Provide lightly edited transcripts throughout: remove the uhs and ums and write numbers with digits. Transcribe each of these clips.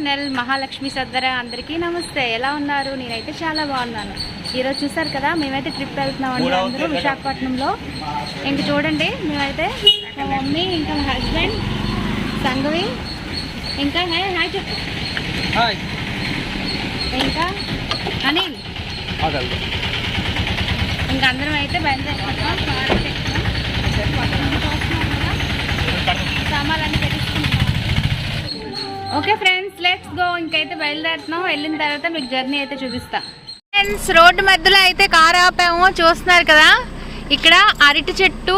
Channel Mahalakshmi సద్దర అందరికీ నమస్తే. ఎలా ఉన్నారు? నేనైతే చాలా బాగున్నాను. ఈరోజు చూసారు కదా, మేమైతే ట్రిప్ వెళ్తున్నామండి అందరూ విశాఖపట్నంలో. ఇంక చూడండి, మేమైతే మా మమ్మీ ఇంకా మా హస్బెండ్ సంగవి ఇంకా హాయ్ చెప్పు, ఇంకా అనిల్, ఇంకా అందరం అయితే బయలుదేరుతున్నాం. సామాన్లన్నీ పెట్టించుకుంటున్నాం. Okay friends, let's go. ఇంకైతే బయలుదేరుతున్నాం. వెళ్ళిన తర్వాత మీకు జర్నీ అయితే చూపిస్తా. ఫ్రెండ్స్, రోడ్డు మధ్యలో అయితే కారు ఆపాము. చూస్తున్నారు కదా, ఇక్కడ అరటి చెట్టు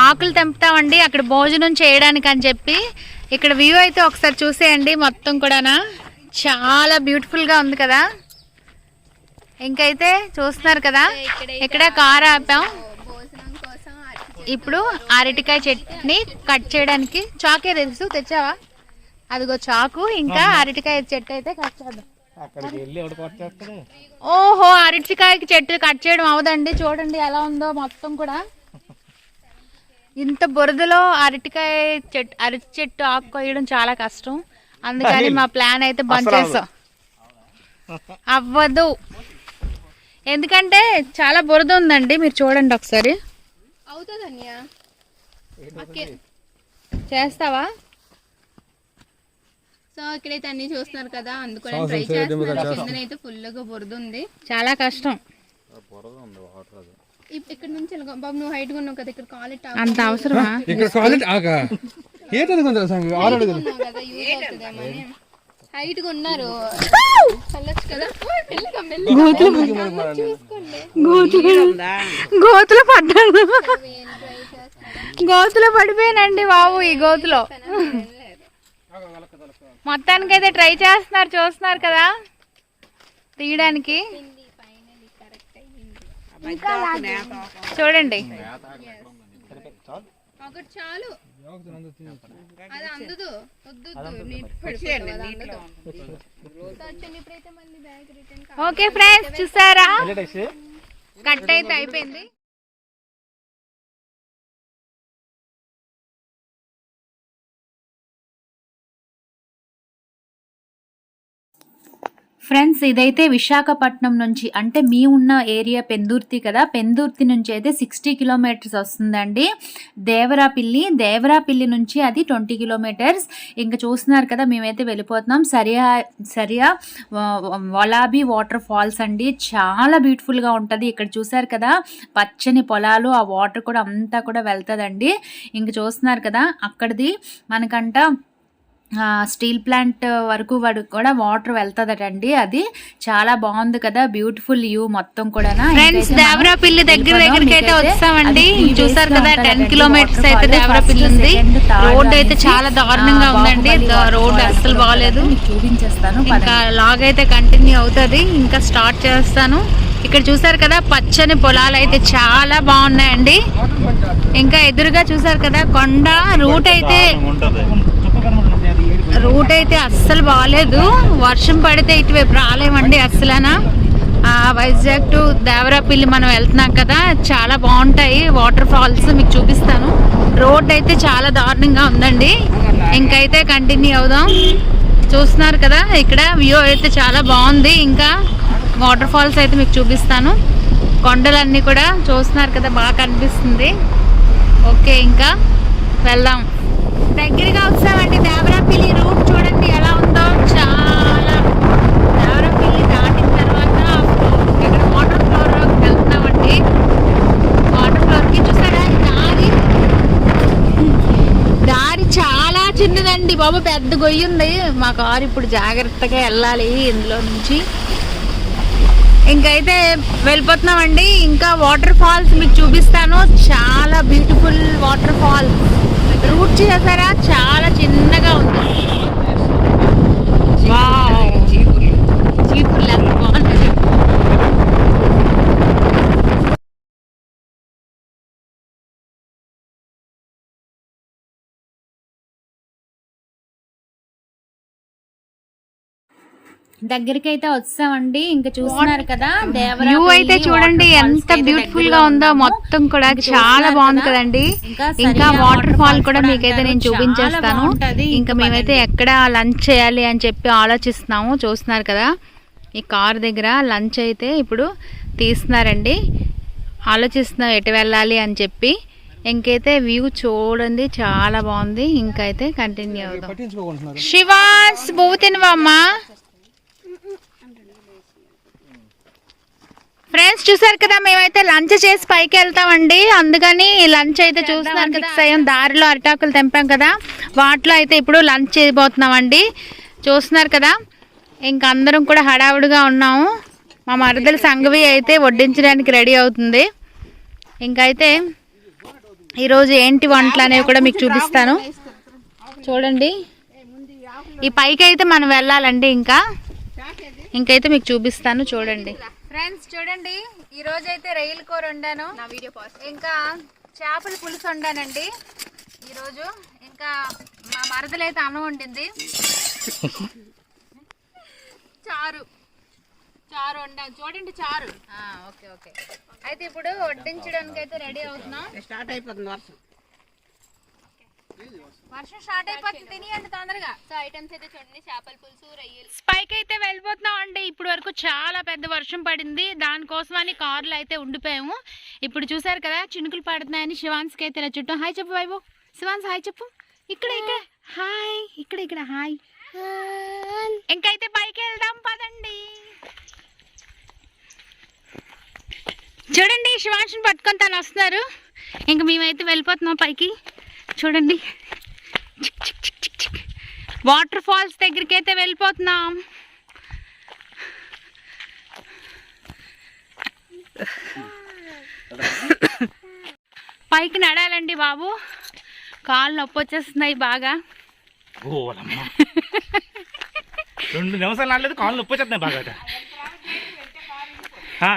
ఆకులు తెంపుతామండి అక్కడ భోజనం చేయడానికి అని చెప్పి. ఇక్కడ వ్యూ అయితే ఒకసారి చూసేయండి. మొత్తం కూడా చాలా బ్యూటిఫుల్గా ఉంది కదా. ఇంకైతే చూస్తున్నారు కదా, ఇక్కడ కారు ఆపాం. ఇప్పుడు అరటికాయ చెట్టుని కట్ చేయడానికి చాకే తెలుసు, తెచ్చావా? అదిగో చాకు, ఇంకా అరటికాయ చెట్టు అయితే కట్ చేద్దాం. ఓహో, అరటికాయ చెట్టు కట్ చేయడం అవదండి. చూడండి ఎలా ఉందో మొత్తం కూడా. ఇంత బురదలో అరటి చెట్టు ఆకు కొయ్యడం చాలా కష్టం. అందుకని మా ప్లాన్ అయితే బంద్ చేస్తాం. అవ్వదు, ఎందుకంటే చాలా బురద ఉందండి. మీరు చూడండి ఒకసారి. చేస్తావా? సో ఇక్కడైతే అన్ని చూస్తున్నారు కదా, అందుకని ట్రై చేస్తున్నారు. కిందనైతే ఫుల్గా బురద ఉంది, చాలా కష్టం. ఇక్కడ నుంచి బాబు, నువ్వు హైట్ ఉన్నావు కదా, ఇక్కడ కాలేట్ అంత అవసరమా? హైట్ గా ఉన్నారు, గోతులో పడ్డాను. గోతులో పడిపోయానండి బాబు. ఈ గోతులో మొత్తానికైతే ట్రై చేస్తున్నారు. చూస్తున్నారు కదా తీయడానికి. చూడండి, ఒకటి చాలు. ఓకే ఫ్రెండ్స్, చూసారా, కట్ అయితే అయిపోయింది. ఫ్రెండ్స్, ఇదైతే విశాఖపట్నం నుంచి, అంటే మీ ఉన్న ఏరియా పెందుర్తి కదా, పెందుర్తి నుంచి అయితే 60 కిలోమీటర్స్ వస్తుందండి. దేవరాపిల్లి నుంచి అది 20 కిలోమీటర్స్. ఇంకా చూస్తున్నారు కదా, మేమైతే వెళ్ళిపోతున్నాం. సరియా వలాబీ వాటర్ ఫాల్స్ అండి, చాలా బ్యూటిఫుల్గా ఉంటుంది. ఇక్కడ చూసారు కదా, పచ్చని పొలాలు, ఆ వాటర్ కూడా అంతా కూడా వెళ్తుందండి. ఇంక చూస్తున్నారు కదా, అక్కడిది మనకంట స్టీల్ ప్లాంట్ వరకు కూడా వాటర్ వెళ్తుందటండి. అది చాలా బాగుంది కదా, బ్యూటిఫుల్ వ్యూ మొత్తం కూడా. ఫ్రెండ్స్, దేవరాపిల్లి దగ్గరికి అయితే వచ్చామండి. చూసారు కదా, 10 కిలోమీటర్స్ అయితే దేవరాపిల్లి ఉంది. రోడ్ అయితే చాలా దారుణంగా ఉందండి. రోడ్ అస్సలు బాగాలేదు. చూపించేస్తాను. ఇంకా లాగ్ అయితే కంటిన్యూ అవుతుంది. ఇంకా స్టార్ట్ చేస్తాను. ఇక్కడ చూసారు కదా, పచ్చని పొలాలు అయితే చాలా బాగున్నాయండి. ఇంకా ఎదురుగా చూసారు కదా కొండ. రూట్ అయితే అస్సలు బాగాలేదు. వర్షం పడితే ఇటువైపు రాలేమండి అస్సలనా. వైజాగ్ టు దేవరాపిల్లి మనం వెళ్తున్నాం కదా, చాలా బాగుంటాయి వాటర్ ఫాల్స్. మీకు చూపిస్తాను. రోడ్ అయితే చాలా దారుణంగా ఉందండి. ఇంకైతే కంటిన్యూ అవుదాం. చూస్తున్నారు కదా, ఇక్కడ వ్యూ అయితే చాలా బాగుంది. ఇంకా వాటర్ ఫాల్స్ అయితే మీకు చూపిస్తాను. కొండలన్నీ కూడా చూస్తున్నారు కదా, బాగా కనిపిస్తుంది. ఓకే, ఇంకా వెళ్దాం. దగ్గరగా వస్తామండి. దేవరాపిల్లి రూట్ చూడండి ఎలా ఉందో. చాలా దేవరాపిల్లి దాటిన తర్వాత ఇక్కడ వాటర్ ఫ్లోర్ వెళ్తున్నామండి. వాటర్ ఫ్లోర్కి చూసారా, దారి చాలా చిన్నదండి బాబు, పెద్ద గొయ్యి ఉంది. మా కారు ఇప్పుడు జాగ్రత్తగా వెళ్ళాలి ఇందులో నుంచి. ఇంకైతే వెళ్ళిపోతున్నామండి. ఇంకా వాటర్ ఫాల్స్ మీకు చూపిస్తాను. చాలా బ్యూటిఫుల్ వాటర్ ఫాల్స్. రూట్ చేసారా, చాలా చిన్నగా ఉంది. చీపుర్లు ఎంత బాగుంటుంది. దగ్గరికి అయితే వచ్చామండి. ఇంకా చూస్తున్నారు కదా వ్యూ అయితే చూడండి ఎంత బ్యూటిఫుల్ గా ఉందో, మొత్తం కూడా చాలా బాగుంది కదండి. ఇంకా వాటర్ ఫాల్ కూడా మీకైతే నేను చూపించేస్తాను. ఇంకా మేమైతే ఎక్కడ లంచ్ చేయాలి అని చెప్పి ఆలోచిస్తున్నాము. చూస్తున్నారు కదా ఈ కార్ దగ్గర లంచ్ అయితే ఇప్పుడు తీస్తున్నారండి. ఆలోచిస్తున్నాం ఎటు వెళ్ళాలి అని చెప్పి. ఇంకైతే వ్యూ చూడండి చాలా బాగుంది. ఇంకైతే కంటిన్యూ అవుతాం. శివాన్స్ పువ్వు తినవమ్మా. ఫ్రెండ్స్ చూసారు కదా మేమైతే లంచ్ చేసి పైకి వెళ్తామండి. అందుకని లంచ్ అయితే చూస్తున్నారు కదా, సయం దారిలో అరిటాకులు తెంపాం కదా, వాటిలో అయితే ఇప్పుడు లంచ్ చేయబోతున్నామండి. చూస్తున్నారు కదా ఇంక అందరం కూడా హడావుడిగా ఉన్నాము. మా మరదల సంగవి అయితే వడ్డించడానికి రెడీ అవుతుంది. ఇంకైతే ఈరోజు ఏంటి వంటలు అనేవి కూడా మీకు చూపిస్తాను. చూడండి ఈ పైకి అయితే మనం వెళ్ళాలండి. ఇంకైతే మీకు చూపిస్తాను చూడండి. ఫ్రెండ్స్ చూడండి ఈరోజు అయితే రొయ్యల కూర వండాను, ఇంకా చేపల పులుసు వండానండి ఈరోజు. ఇంకా మా మరదలైతే అన్నం వండింది, చారు వండాను చూడండి చారు. ఓకే ఓకే అయితే ఇప్పుడు వడ్డించడానికి అయితే రెడీ అవుతున్నాం. స్టార్ట్ అయిపోతుంది వర్షం స్టార్ట్ అయిపోతుంది. తినియండి తొందరగా. సో ఐటమ్స్ అయితే చూడండి చేపల పులుసు, రొయ్యలు. స్పైక్ అయితే వెళ్ళిపోతున్నాం అండి. ఇప్పుడు వరకు చాలా పెద్ద వర్షం పడింది, దానికోసమని కార్లో అయితే ఉండిపోయాము. ఇప్పుడు చూసారు కదా చినుకులు పడుతున్నాయని శివాన్స్కి అయితే ఇలా చుట్టూ హాయ్ చెప్పు వైభవ్. శివాన్స్ హాయ్ చెప్పు. ఇక్కడ హాయ్, ఇక్కడ హాయ్. ఇంకైతే పైకి వెళ్దాం పదండి. చూడండి శివాన్స్ని పట్టుకొని తను వస్తున్నారు. ఇంక మేమైతే వెళ్ళిపోతున్నాం పైకి. చూడండి వాటర్ ఫాల్స్ దగ్గరికి అయితే వెళ్ళిపోతున్నాం. పైకి నడాలండి బాబు, కాళ్ళు నొప్పి వచ్చేస్తున్నాయి బాగా. 2 నిమిషాలు నడలేదు, కాళ్ళు నొప్పి వచ్చేస్తున్నాయి బాగా.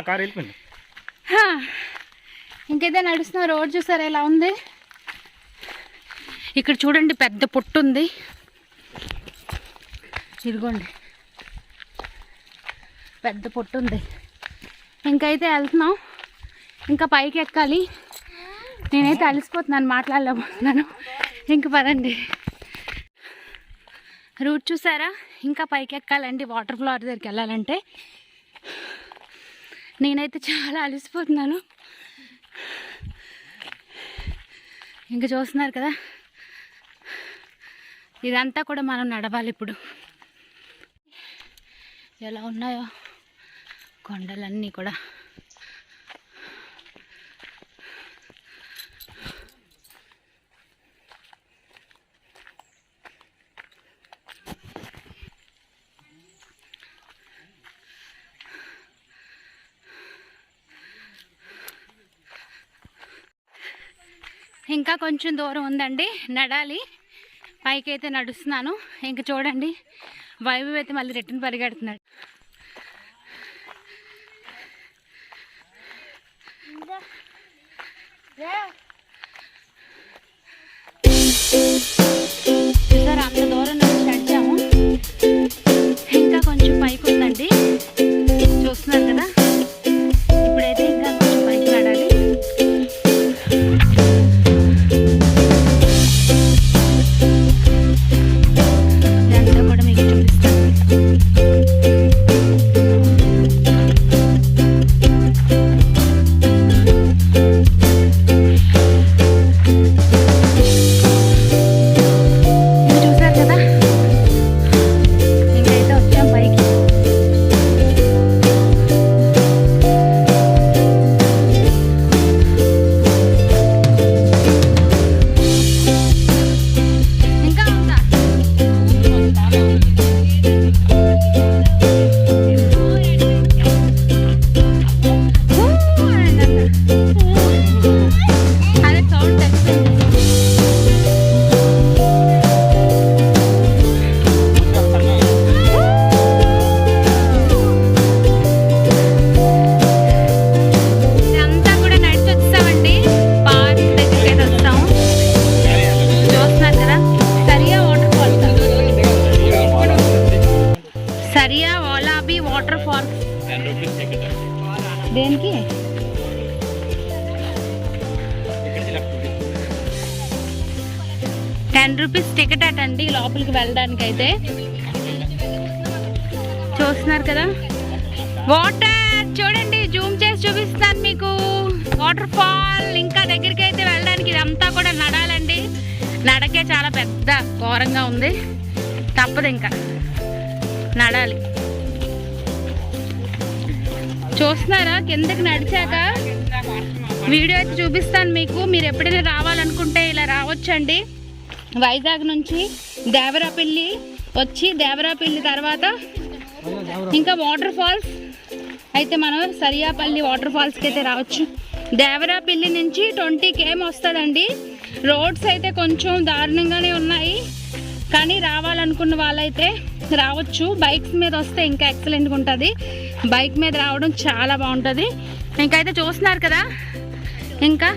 కారు వెళ్ళిపోయింది. ఇంకైతే నడుస్తున్నా. రోడ్ చూసారా ఎలా ఉంది. ఇక్కడ చూడండి పెద్ద పొట్టు ఉంది, ఇదిగోండి పెద్ద పొట్టు ఉంది. ఇంకైతే వెళ్తున్నాం, ఇంకా పైకి ఎక్కాలి. నేనైతే అలసిపోతున్నాను, మాట్లాడలేకపోతున్నాను. ఇంక పదండి. రూట్ చూసారా, ఇంకా పైకి ఎక్కాలండి వాటర్ ఫ్లోర్ దగ్గరికి వెళ్ళాలంటే. నేనైతే చాలా అలసిపోతున్నాను. ఇంకా చూస్తున్నారు కదా ఇదంతా కూడా మనం నడవాలి. ఇప్పుడు ఎలా ఉన్నాయో కొండలన్నీ కూడా. ఇంకా కొంచెం దూరం ఉందండి నడాలి. పైకి అయితే నడుస్తున్నాను. ఇంకా చూడండి వైభవ్ అయితే మళ్ళీ రిటర్న్ పరిగెడుతున్నాడు. సార్ అంత దూరం నుంచి నడిచాము. ఇంకా కొంచెం పైకి ఉందండి, చూస్తున్నారు కదా. ఇప్పుడైతే ఇంకా కొంచెం పైకి నడాలి. అండి లోపలికి వెళ్ళడానికి అయితే. చూస్తున్నారు కదా వాటర్, చూడండి జూమ్ చేసి చూపిస్తాను మీకు. వాటర్ ఫాల్ ఇంకా దగ్గరికి అయితే వెళ్ళడానికి ఇదంతా కూడా నడాలండి. నడకే చాలా పెద్ద ఘోరంగా ఉంది, తప్పదు ఇంకా నడాలి. చూస్తున్నారా కిందకి నడిచాక వీడియో అయితే చూపిస్తాను మీకు. మీరు ఎప్పుడైనా రావాలనుకుంటే ఇలా రావచ్చండి. వైజాగ్ నుంచి దేవరాపల్లి వచ్చి దేవరాపల్లి తర్వాత ఇంకా వాటర్ ఫాల్స్ అయితే మనం సరియాపల్లి వాటర్ ఫాల్స్కి అయితే రావచ్చు. దేవరాపల్లి నుంచి 20 km వస్తుందండి. రోడ్స్ అయితే కొంచెం దారుణంగానే ఉన్నాయి, కానీ రావాలనుకున్న వాళ్ళైతే రావచ్చు. బైక్స్ మీద వస్తే ఇంకా ఎక్సలెంట్గా ఉంటుంది. బైక్ మీద రావడం చాలా బాగుంటుంది. ఇంకైతే చూస్తున్నారు కదా, ఇంకా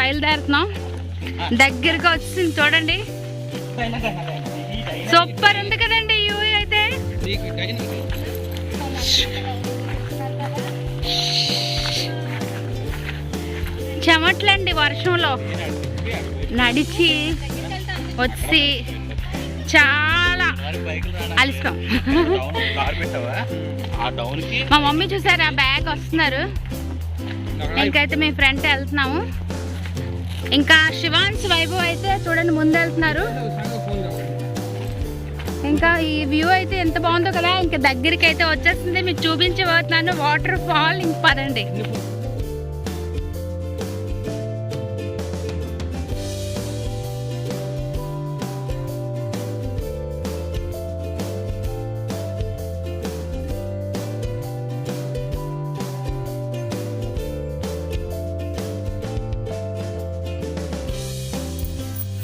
బయలుదేరుతున్నాం. దగ్గరగా వచ్చింది చూడండి, సూపర్ ఉంది కదండి వ్యూ అయితే. చెమట్లండి వర్షంలో నడిచి వచ్చి చాలా అలిస్తాం. మా మమ్మీ చూసారు ఆ బ్యాగ్ వస్తున్నారు. ఇంకైతే మీ ఫ్రెండ్ వెళ్తున్నాము. ఇంకా శివాన్స్ వైభవ్ అయితే చూడండి ముందు వెళ్తున్నారు. ఇంకా ఈ వ్యూ అయితే ఎంత బాగుందో కదా. ఇంకా దగ్గరికి అయితే వచ్చేస్తుంది, మీకు చూపించబోతున్నాను వాటర్ ఫాల్. ఇంక పదండి.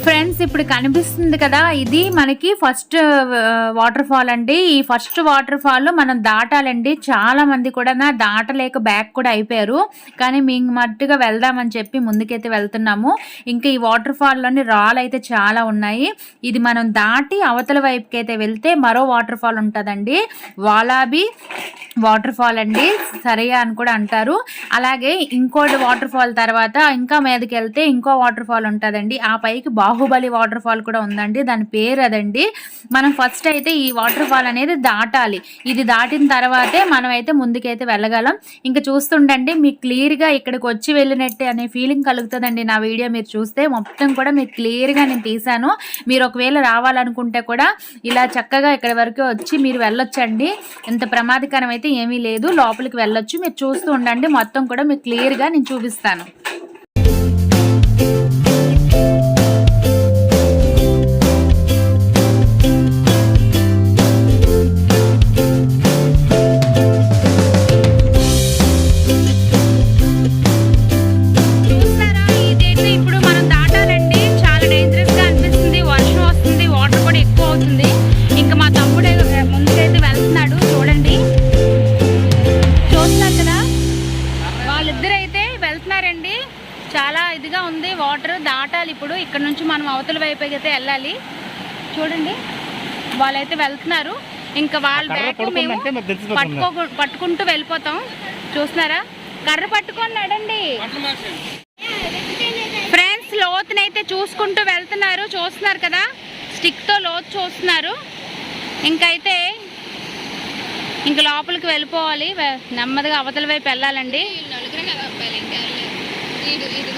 ఫ్రెండ్స్ ఇప్పుడు కనిపిస్తుంది కదా, ఇది మనకి ఫస్ట్ వాటర్ ఫాల్ అండి. ఈ ఫస్ట్ వాటర్ ఫాల్ మనం దాటాలండి. చాలా మంది కూడా దాటలేక బ్యాక్ కూడా అయిపోయారు, కానీ మేము మట్టుగా వెళ్దామని చెప్పి ముందుకైతే వెళ్తున్నాము. ఇంకా ఈ వాటర్ ఫాల్లోని రాళ్ళు అయితే చాలా ఉన్నాయి. ఇది మనం దాటి అవతల వైపుకి అయితే వెళ్తే మరో వాటర్ ఫాల్ ఉంటుందండి, వాలాబీ వాటర్ ఫాల్ అండి, సరియా అని కూడా అంటారు. అలాగే ఇంకోటి వాటర్ ఫాల్ తర్వాత ఇంకా మీదకి వెళ్తే ఇంకో వాటర్ ఫాల్ ఉంటుందండి. ఆ పైకి బాహుబలి వాటర్ ఫాల్ కూడా ఉందండి, దాని పేరు అదండి. మనం ఫస్ట్ అయితే ఈ వాటర్ ఫాల్ అనేది దాటాలి. ఇది దాటిన తర్వాతే మనం అయితే ముందుకైతే వెళ్ళగలం. ఇంకా చూస్తుండండి, మీకు క్లియర్గా ఇక్కడికి వచ్చి వెళ్ళినట్టే అనే ఫీలింగ్ కలుగుతుందండి. నా వీడియో మీరు చూస్తే మొత్తం కూడా మీకు క్లియర్గా నేను తీసాను. మీరు ఒకవేళ రావాలనుకుంటే కూడా ఇలా చక్కగా ఇక్కడ వరకు వచ్చి మీరు వెళ్ళొచ్చండి. ఎంత ప్రమాదకరం అయితే ఏమీ లేదు, లోపలికి వెళ్ళొచ్చు. మీరు చూస్తూ ఉండండి, మొత్తం కూడా మీకు క్లియర్గా నేను చూపిస్తాను. చాలా ఇదిగా ఉంది వాటర్, దాటాలి ఇప్పుడు. ఇక్కడ నుంచి మనం అవతల వైపు అయితే వెళ్ళాలి. చూడండి వాళ్ళైతే వెళ్తున్నారు. ఇంకా వాళ్ళ బ్యాగ్ మేము పట్టుకుంటూ వెళ్ళిపోతాం. చూస్తున్నారా, కర్ర పట్టుకొని నడండి ఫ్రెండ్స్. లోతునైతే చూసుకుంటూ వెళ్తున్నారు, చూస్తున్నారు కదా, స్టిక్తో లోతు చూస్తున్నారు. ఇంకైతే ఇంక లోపలికి వెళ్ళిపోవాలి, నెమ్మదిగా అవతల వైపు వెళ్ళాలండి.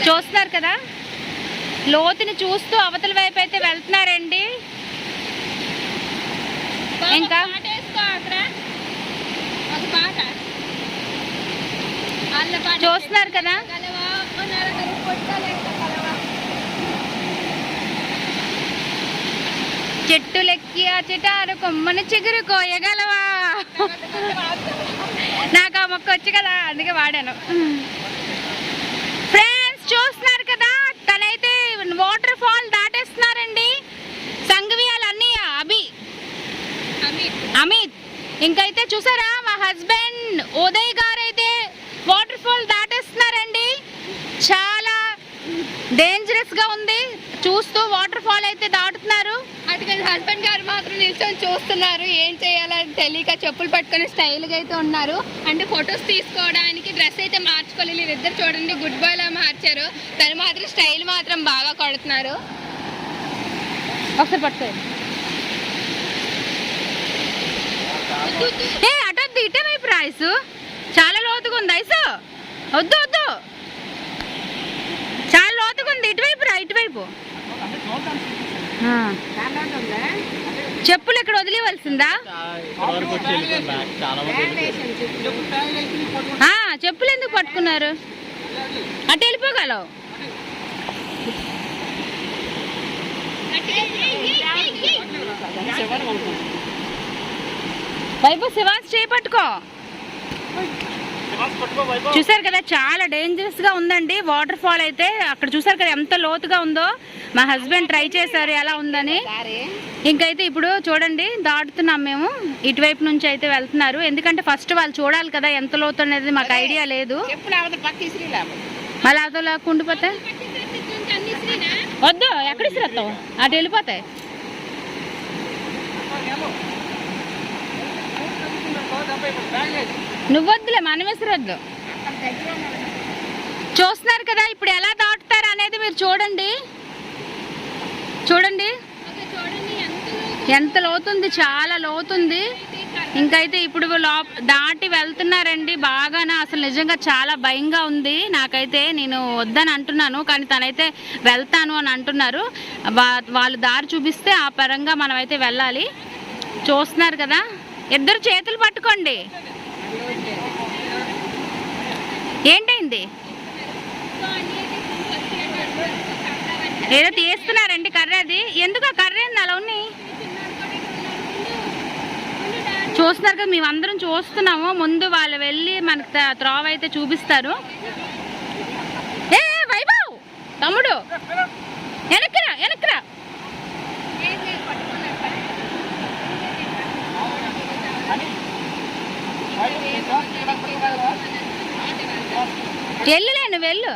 చూస్తున్నారు కదా, లోతుని చూస్తూ అవతల వైపు అయితే వెళ్తున్నారండి. ఇంకా చూస్తున్నారు కదా, చెట్టులెక్కి ఆ చిటారు కొమ్మని చిగురు కోయగలవా. నాకు ఆ మొక్క వచ్చి కదా, అందుకే వాడాను. ఫ్రెండ్స్ చూస్తున్నారు కదా, తనైతే వాటర్ ఫాల్ దాటేస్తున్నారండి. సంగవియాల అన్నయ్య అమిత్. ఇంకైతే చూసారా, మా హస్బెండ్ ఉదయ్ గారు అయితే వాటర్ ఫాల్ దాటేస్తున్నారండి. చాలా డేంజరస్ గా ఉంది, చూస్తూ వాటర్ ఫాల్ అయితే దాటుతున్నారు. అటుకని హస్బెండ్ గారు మాత్రం నిల్చొని చూస్తున్నారు, ఏం చేయాలని తెలియక చెప్పులు పట్టుకొని స్టైల్గా అయితే ఉన్నారు. అంటే ఫొటోస్ తీసుకోవడానికి డ్రెస్ అయితే మార్చుకోలేదు. వీళ్ళిద్దరు చూడండి గుడ్ బాయ్ లా మార్చారు, తను మాత్రం స్టైల్ మాత్రం బాగా కొడుతున్నారు. ఒకసారి పట్టుకో. ఏ అటొద్దు, ఇటే వైపు రాయిసు, చాలా లోతుగా ఉంది. ఐసు వద్దు వద్దు, చాలా లోతుగా ఉంది. ఇటువైపు రా, ఇటువైపు. చెప్పులు ఇక్కడ వదిలేవలసిందా? చెప్పులు ఎందుకు పట్టుకున్నారు? అటు వెళ్ళిపోగలవు. వైపు శివాస్ చేపట్టుకో. చూసారు కదా చాలా డేంజరస్ గా ఉందండి వాటర్ ఫాల్ అయితే. అక్కడ చూసారు కదా ఎంత లోతుగా ఉందో. మా హస్బెండ్ ట్రై చేశారు ఎలా ఉందని. ఇంకైతే ఇప్పుడు చూడండి దాటుతున్నాం మేము. ఇటువైపు నుంచి అయితే వెళ్తున్నారు. ఎందుకంటే ఫస్ట్ వాళ్ళు చూడాలి కదా ఎంత లోతు అనేది, మాకు ఐడియా లేదు. మళ్ళీ అవతల కుండిపోతే వద్దు, ఎక్కడ ఇసిరేస్తావు, అటు వెళ్ళిపోతాయి. నువ్వొద్దులే, మనం విసిరొద్దు. చూస్తున్నారు కదా ఇప్పుడు ఎలా దాటుతారు అనేది మీరు చూడండి. చూడండి ఎంత లోతుంది, చాలా లోతుంది. ఇంకైతే ఇప్పుడు దాటి వెళ్తున్నారండి. బాగానే అసలు నిజంగా చాలా భయంగా ఉంది నాకైతే. నేను వద్దని అంటున్నాను కానీ తనైతే వెళ్తాను అని అంటున్నారు. వాళ్ళు దారి చూపిస్తే ఆ పరంగా మనం అయితే వెళ్ళాలి. చూస్తున్నారు కదా, ఇద్దరు చేతులు పట్టుకోండి. ఏంటైంది? ఏదో తీస్తున్నారండి కర్ర. అది ఎందుకు ఆ కర్ర ఏంది అలా ఉన్నాయి? చూస్తున్నారు కదా, మేమందరం చూస్తున్నాము. ముందు వాళ్ళు వెళ్ళి మనకు త్రోవ అయితే చూపిస్తారు. ఏ వైభవ్ తమ్ముడు వెనక్కిరా, వెనక్కిరా. వెళ్ళలే, నువ్వు వెళ్ళు,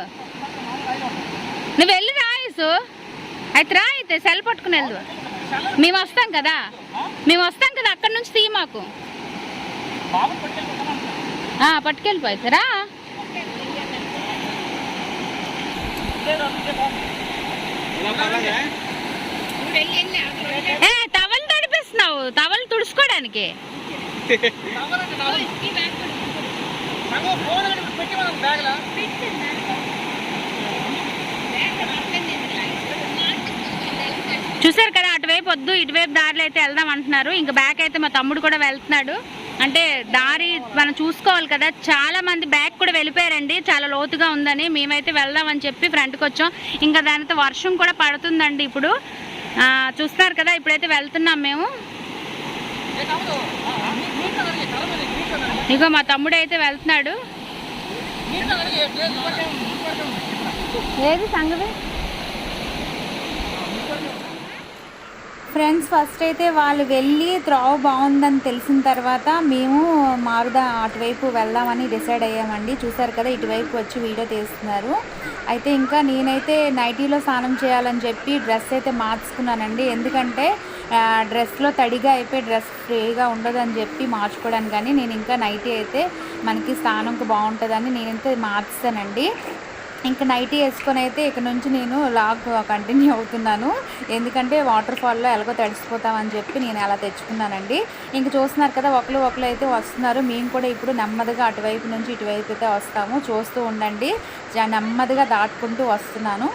నువ్వు వెళ్ళి రాయసు. అయితే రా, అయితే సెల్ పట్టుకుని వెళ్ళు. మేము వస్తాం కదా, మేము వస్తాం కదా, అక్కడి నుంచి తీ మాకు. పట్టుకెళ్ళిపోయి రా. టవల్ తడిపిస్తున్నావు, టవల్ తుడుచుకోవడానికి. చూసారు కదా, అటువైపు వద్దు ఇటువైపు దారిలో అయితే వెళ్దాం అంటున్నారు. ఇంకా బ్యాక్ అయితే మా తమ్ముడు కూడా వెళ్తున్నాడు. అంటే దారి మనం చూసుకోవాలి కదా. చాలా మంది బ్యాక్ కూడా వెళ్ళిపోయారండి, చాలా లోతుగా ఉందని. మేమైతే వెళ్దామని చెప్పి ఫ్రంట్కి వచ్చాం. ఇంకా దానితో వర్షం కూడా పడుతుందండి ఇప్పుడు. చూస్తున్నారు కదా, ఇప్పుడైతే వెళ్తున్నాం మేము. ఇగో మా తమ్ముడు అయితే వెళ్తున్నాడు. ఏది సంగతి? ఫ్రెండ్స్ ఫస్ట్ అయితే వాళ్ళు వెళ్ళి త్రోవ బాగుందని తెలిసిన తర్వాత మేము మారుదా అటువైపు వెళ్దామని డిసైడ్ అయ్యామండి. చూసారు కదా, ఇటువైపు వచ్చి వీడియో తీస్తున్నారు. అయితే ఇంకా నేనైతే నైటీలో స్నానం చేయాలని చెప్పి డ్రెస్ అయితే మార్చుకున్నానండి. ఎందుకంటే డ్రెస్లో తడిగా అయిపోయి డ్రెస్ ఫ్రీగా ఉండదని చెప్పి మార్చుకోవడానికి. కానీ నేను ఇంకా నైటీ అయితే మనకి స్నానంకి బాగుంటుందని నేనైతే మార్చానండి. ఇంకా నైటీ వేసుకొని అయితే ఇక్కడ నుంచి నేను లాగ్ కంటిన్యూ అవుతున్నాను. ఎందుకంటే వాటర్ ఫాల్లో ఎలాగో తడిసిపోతామని చెప్పి నేను అలా తెచ్చుకున్నానండి. ఇంక చూస్తున్నారు కదా, ఒకరు అయితే వస్తున్నారు. మేము కూడా ఇప్పుడు నెమ్మదిగా అటువైపు నుంచి ఇటువైపు అయితే వస్తాము. చూస్తూ ఉండండి, నెమ్మదిగా దాటుకుంటూ వస్తున్నాను.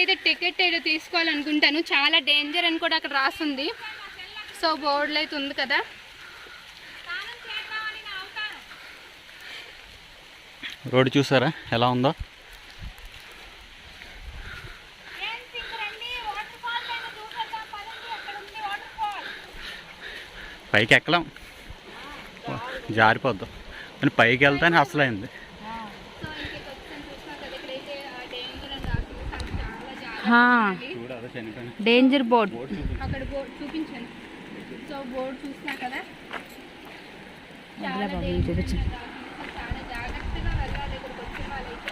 ఇక్కడైతే టికెట్ ఏదో తీసుకోవాలనుకుంటాను. చాలా డేంజర్ అని కూడా అక్కడ రాస్తుంది. సో బోర్డులో అయితే ఉంది కదా. రోడ్డు చూసారా ఎలా ఉందో? పైకి ఎక్కలేం, జారిపోద్దాం కానీ పైకి వెళ్తానే అసలైంది. డేంజర్ బోర్డ్ అక్కడ బోర్డు చూపించాను. సో బోర్డు చూసినా కదా, చాలా జాగ్రత్తగా వెళ్ళాలి ఇక్కడికి వచ్చిన వాళ్ళైతే.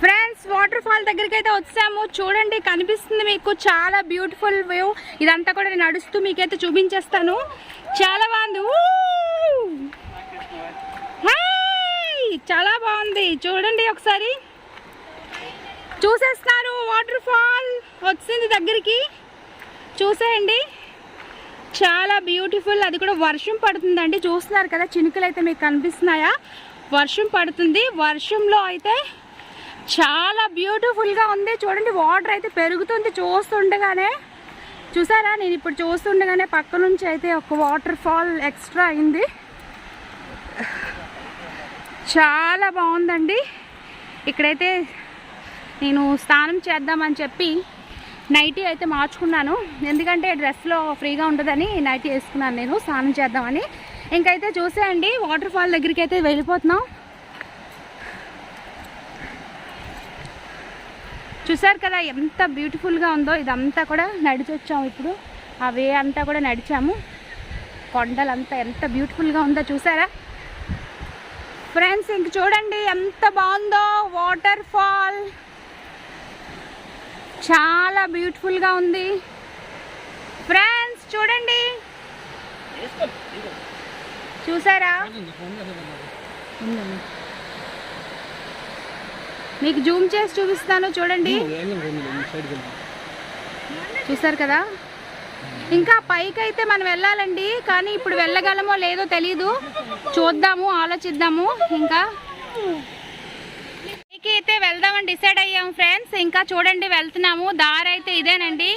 ఫ్రెండ్స్ వాటర్ ఫాల్ దగ్గరికి అయితే వచ్చాము. చూడండి కనిపిస్తుంది మీకు, చాలా బ్యూటిఫుల్ వ్యూ. ఇదంతా కూడా నేను నడుస్తూ మీకైతే చూపించేస్తాను. చాలా బాగుంది, చాలా బాగుంది. చూడండి ఒకసారి చూసేస్తున్నారు, వాటర్ ఫాల్ వచ్చింది దగ్గరికి, చూసేయండి. చాలా బ్యూటిఫుల్. అది కూడా వర్షం పడుతుందండి, చూస్తున్నారు కదా చినుకులు అయితే మీకు కనిపిస్తున్నాయా? వర్షం పడుతుంది. వర్షంలో అయితే చాలా బ్యూటిఫుల్గా ఉంది. చూడండి వాటర్ అయితే పెరుగుతుంది చూస్తుండగానే. చూసారా, నేను ఇప్పుడు చూస్తుండగానే పక్క నుంచి అయితే ఒక వాటర్ ఫాల్ ఎక్స్ట్రా అయింది. చాలా బాగుందండి. ఇక్కడైతే నేను స్నానం చేద్దామని చెప్పి నైటీ అయితే మార్చుకున్నాను, ఎందుకంటే డ్రెస్లో ఫ్రీగా ఉంటుందని నైటీ వేసుకున్నాను నేను స్నానం చేద్దామని. ఇంకైతే చూసేయండి వాటర్ ఫాల్ దగ్గరికి అయితే వెళ్ళిపోతున్నాం. చూసారు కదా ఎంత బ్యూటిఫుల్గా ఉందో. ఇదంతా కూడా నడిచి వచ్చాము ఇప్పుడు, ఆ వే అంతా కూడా నడిచాము. కొండలంతా ఎంత బ్యూటిఫుల్గా ఉందో చూసారా ఫ్రెండ్స్. ఇంక చూడండి ఎంత బాగుందో వాటర్ ఫాల్, చాలా బ్యూటిఫుల్గా ఉంది ఫ్రెండ్స్. చూడండి, చూసారా? మీకు జూమ్ చేసి చూపిస్తాను చూడండి. చూసారు కదా, ఇంకా పైకి అయితే మనం వెళ్ళాలండి, కానీ ఇప్పుడు వెళ్ళగలమో లేదో తెలీదు, చూద్దాము, ఆలోచిద్దాము. ఇంకా పైకి అయితే వెళ్దామని డిసైడ్ అయ్యాము ఫ్రెండ్స్. ఇంకా చూడండి వెళ్తున్నాము, దారి అయితే ఇదేనండి.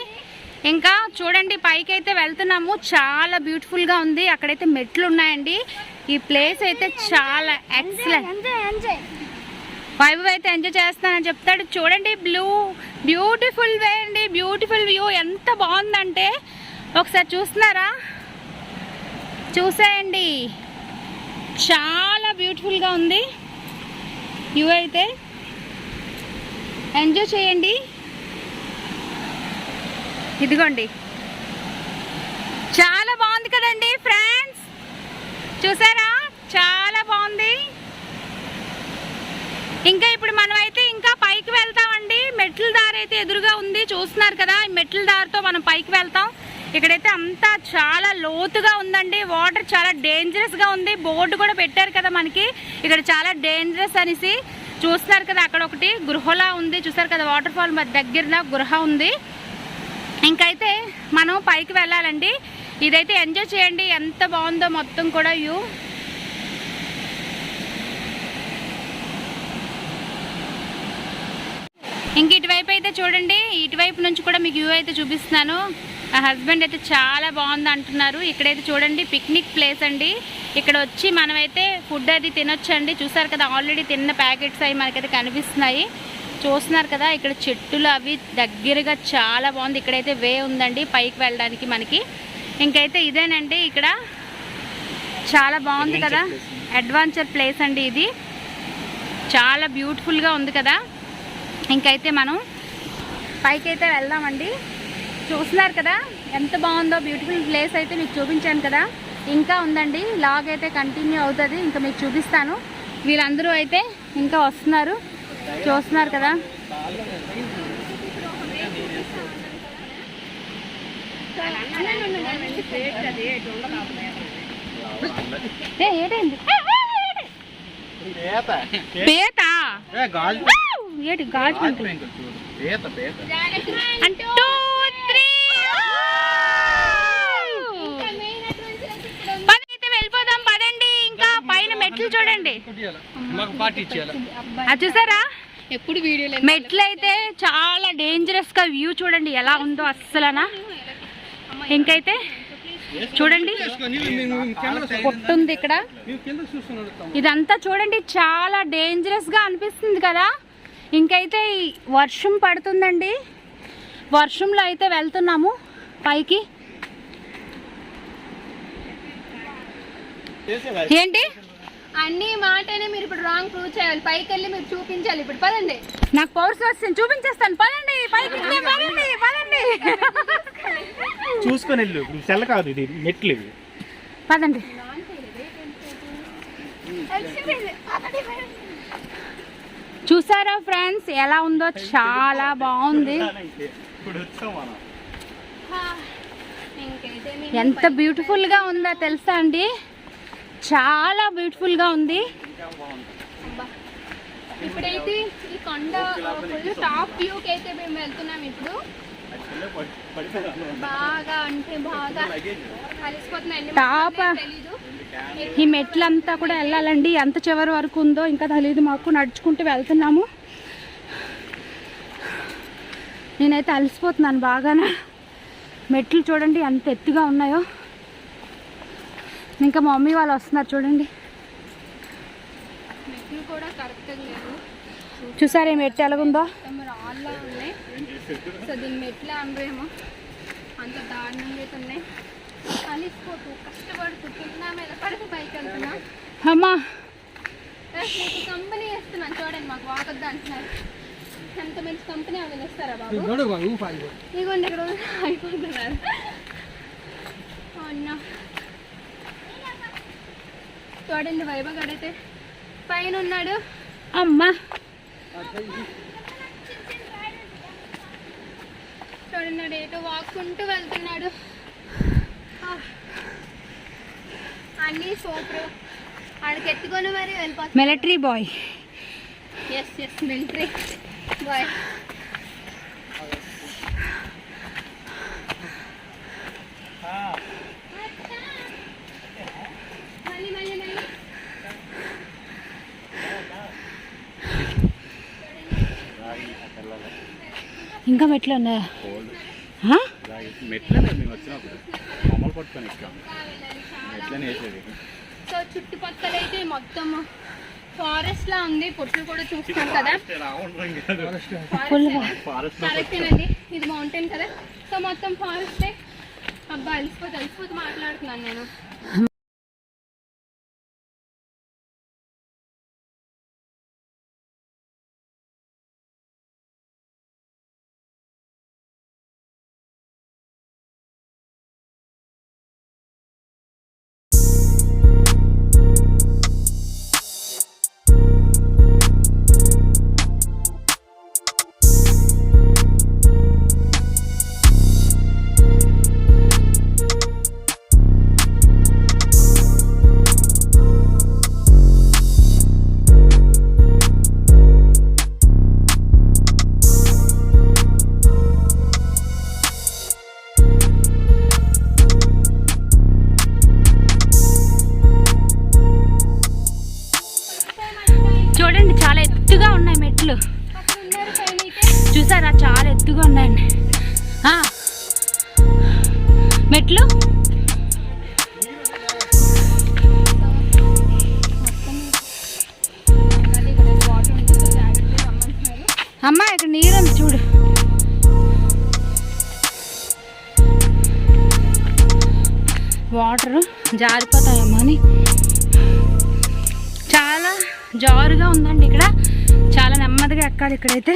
ఇంకా చూడండి పైకి అయితే వెళ్తున్నాము, చాలా బ్యూటిఫుల్గా ఉంది. అక్కడైతే మెట్లు ఉన్నాయండి. ఈ ప్లేస్ అయితే చాలా ఎక్సలెంట్. వైభవ్ అయితే ఎంజాయ్ చేస్తానని చెప్తాడు. చూడండి బ్యూటిఫుల్ వే అండి, బ్యూటిఫుల్ వ్యూ. ఎంత బాగుందంటే ఒకసారి చూస్తున్నారా? చూసేయండి, చాలా బ్యూటిఫుల్గా ఉంది వ్యూ. అయితే ఎంజాయ్ చేయండి. ఇదిగోండి, చాలా బాగుంది కదండి ఫ్రెండ్స్. చూసారా, చాలా బాగుంది. ఇంకా ఇప్పుడు మనం అయితే ఇంకా పైకి వెళ్తామండి. మెట్ల దారి అయితే ఎదురుగా ఉంది, చూస్తున్నారు కదా. ఈ మెట్ల దారితో మనం పైకి వెళ్తాం. ఇక్కడైతే అంతా చాలా లోతుగా ఉందండి, వాటర్ చాలా డేంజరస్గా ఉంది. బోర్డు కూడా పెట్టారు కదా మనకి, ఇక్కడ చాలా డేంజరస్ అనేసి. చూస్తున్నారు కదా, అక్కడ ఒకటి గృహలా ఉంది, చూసారు కదా, వాటర్ ఫాల్ దగ్గర గృహ ఉంది. ఇంకైతే మనం పైకి వెళ్ళాలండి. ఇదైతే ఎంజాయ్ చేయండి, ఎంత బాగుందో మొత్తం కూడా వ్యూ. ఇంక ఇటువైపు అయితే చూడండి, ఇటువైపు నుంచి కూడా మీకు వ్యూ అయితే చూపిస్తున్నాను. మా హస్బెండ్ అయితే చాలా బాగుంది అంటున్నారు. ఇక్కడైతే చూడండి పిక్నిక్ ప్లేస్ అండి. ఇక్కడ వచ్చి మనమైతే ఫుడ్ అది తినొచ్చండి. చూసారు కదా, ఆల్రెడీ తిన్న ప్యాకెట్స్ అవి మనకైతే కనిపిస్తున్నాయి. చూస్తున్నారు కదా, ఇక్కడ చెట్టులు అవి దగ్గరగా చాలా బాగుంది. ఇక్కడైతే వే ఉందండి పైకి వెళ్ళడానికి మనకి. ఇంకైతే ఇదేనండి, ఇక్కడ చాలా బాగుంది కదా, అడ్వెంచర్ ప్లేస్ అండి ఇది. చాలా బ్యూటిఫుల్గా ఉంది కదా. ఇంకైతే మనం పైకి అయితే వెళ్దామండి. చూస్తున్నారు కదా ఎంత బాగుందో, బ్యూటిఫుల్ ప్లేస్ అయితే మీకు చూపించాను కదా. ఇంకా ఉందండి, లాగ్ అయితే కంటిన్యూ అవుతుంది, ఇంకా మీకు చూపిస్తాను. వీళ్ళందరూ అయితే ఇంకా వస్తున్నారు, చూస్తున్నారు కదా. ఏంటండి పేత ఏంటి గాజు అంటే పదైతే వెళ్ళిపోదాం పదండి. ఇంకా పైన మెట్లు చూడండి, అది చూసారా ఎప్పుడు వీడియోలు మెట్లు అయితే చాలా డేంజరస్ గా వ్యూ చూడండి ఎలా ఉందో అస్సలనా. ఇంకైతే చూడండి పొట్టుంది ఇక్కడ, ఇదంతా చూడండి చాలా డేంజరస్ గా అనిపిస్తుంది కదా. ఇంకైతే వర్షం పడుతుందండి, వర్షంలో అయితే వెళ్తున్నాము పైకి. ఏంటి అన్ని మాటనే మీరు ఇప్పుడు రాంగ్ ప్రూవ్ చేయాలి. పైకి వెళ్ళి మీరు చూపించాలి. ఇప్పుడు పదండి, నాకు పవర్స్ వస్తుంది చూపించేస్తాను. పదండి పైకి, పదండి పదండి చూసుకొని వెళ్ళు, సెల్ల కాదు ఇది మెట్లు ఇవి. పదండి. చూసారా ఫ్రెండ్స్ ఎలా ఉందో, చాలా బాగుంది. ఇంకైతే ఎంత బ్యూటిఫుల్ గా ఉందో తెలుసా అండి, చాలా బ్యూటిఫుల్ గా ఉంది. ఇప్పుడైతే ఈ కొండ ఫుల్ టాప్ వ్యూకి అయితే మేము వెళ్తున్నాం. ఇప్పుడు బాగా అంటే బాగా కలిసిపోతున్నాయి. టాప్ తెలీదు, ఈ మెట్లంతా కూడా వెళ్ళాలండి, ఎంత చివరి వరకు ఉందో ఇంకా తెలియదు మాకు. నడుచుకుంటూ వెళ్తున్నాము. నేనైతే అలసిపోతున్నాను బాగానే. మెట్లు చూడండి ఎంత ఎత్తుగా ఉన్నాయో. ఇంకా మా మమ్మీ వాళ్ళు వస్తున్నారు చూడండి. మెట్లు కూడా కరెక్ట్గా లేవు. చూసారా మెట్టు ఎలాగుందో. రాళ్ళ ఉన్నాయి. సో దీన్ని మెట్లే అనరేమో, అంత దారుణంగా అయితే ఉన్నాయి. కలిసిపోతూ కష్టపడుతూ కింద మీద పడుతూ పైకి వెళ్తున్నా. అమ్మా మీకు కంపెనీ ఇస్తున్నాను చూడండి, మాకు వాకొద్దు అంటున్నారు. ఎంత మంచి కంపెనీ ఏమైనా ఇస్తారా బాబు? ఇదిగోండి ఇక్కడ అయిపోతున్నారు. అన్నా చూడండి, వైభగాడైతే పైన ఉన్నాడు. అమ్మా చూడండి ఏటో వాక్కుంటూ వెళ్తున్నాడు. అన్నీ సూపర్. ఆడికి ఎత్తుకొని మరి వెళ్ళిపోతుంది. Military boy. Yes yes military boy. మళ్ళీ మళ్ళీ మళ్ళీ ఇంకా మెట్లు ఉన్నాయా? మెట్లనే మేము వచ్చినప్పుడు మమ్మల్ని పట్టుకొని ఎక్కాము. మెట్లనే వేసేది. సో చుట్టుపక్కల అయితే మొత్తం ఫారెస్ట్ లా ఉంది. పొట్లు కూడా చూస్తాం కదా, కరెక్టేనండి. ఇది మౌంటైన్ కదా, సో మొత్తం ఫారెస్టే. అబ్బా అలిసిపోతూ మాట్లాడుతున్నాను నేను. చూడండి చాలా ఎత్తుగా ఉన్నాయి మెట్లు. చూసారా చాలా ఎత్తుగా ఉన్నాయండి మెట్లు. అమ్మా ఇక్కడ నీరు ఉంది చూడు. వాటర్ జారిపోతాయమ్మా అని చాలా జారుగా ఉందండి. ఇక్కడ చాలా నెమ్మదిగా ఎక్కాలి. ఇక్కడైతే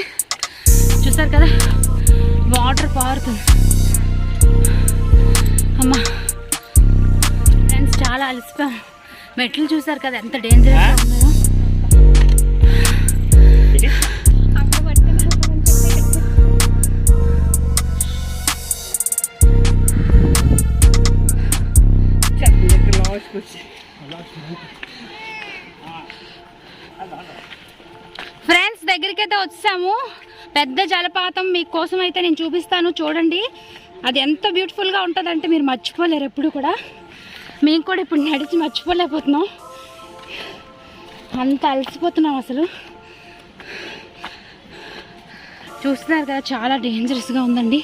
చూసారు కదా వాటర్ పారుతుంది. అమ్మా ఫ్రెండ్స్ చాలా అలసిపోయాం. మెట్లు చూసారు కదా ఎంత డేంజరస్గా ఉన్నాయో. ఫ్రెండ్స్ దగ్గరికి అయితే వచ్చాము. పెద్ద జలపాతం మీకోసం అయితే నేను చూపిస్తాను చూడండి. అది ఎంత బ్యూటిఫుల్గా ఉంటుందంటే మీరు మర్చిపోలేరు ఎప్పుడు కూడా. మేము కూడా ఇప్పుడు నడిచి మర్చిపోలేకపోతున్నాం, అంత అలసిపోతున్నాం అసలు. చూస్తున్నారు కదా చాలా డేంజరస్గా ఉందండి.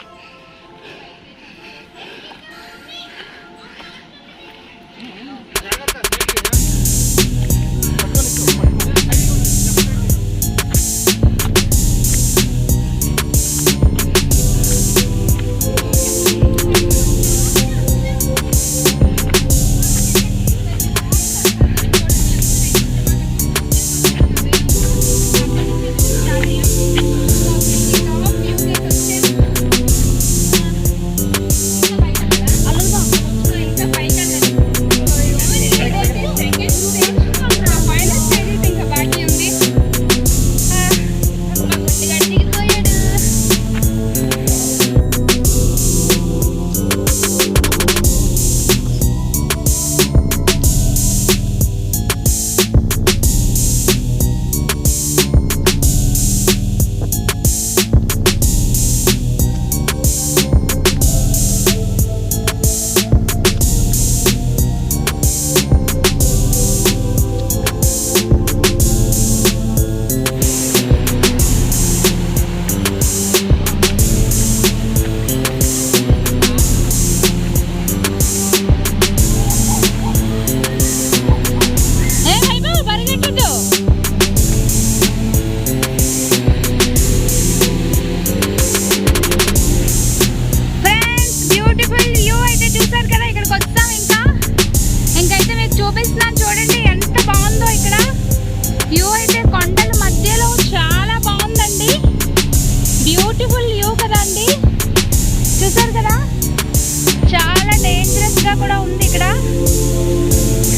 కూడా ఉంది ఇక్కడ,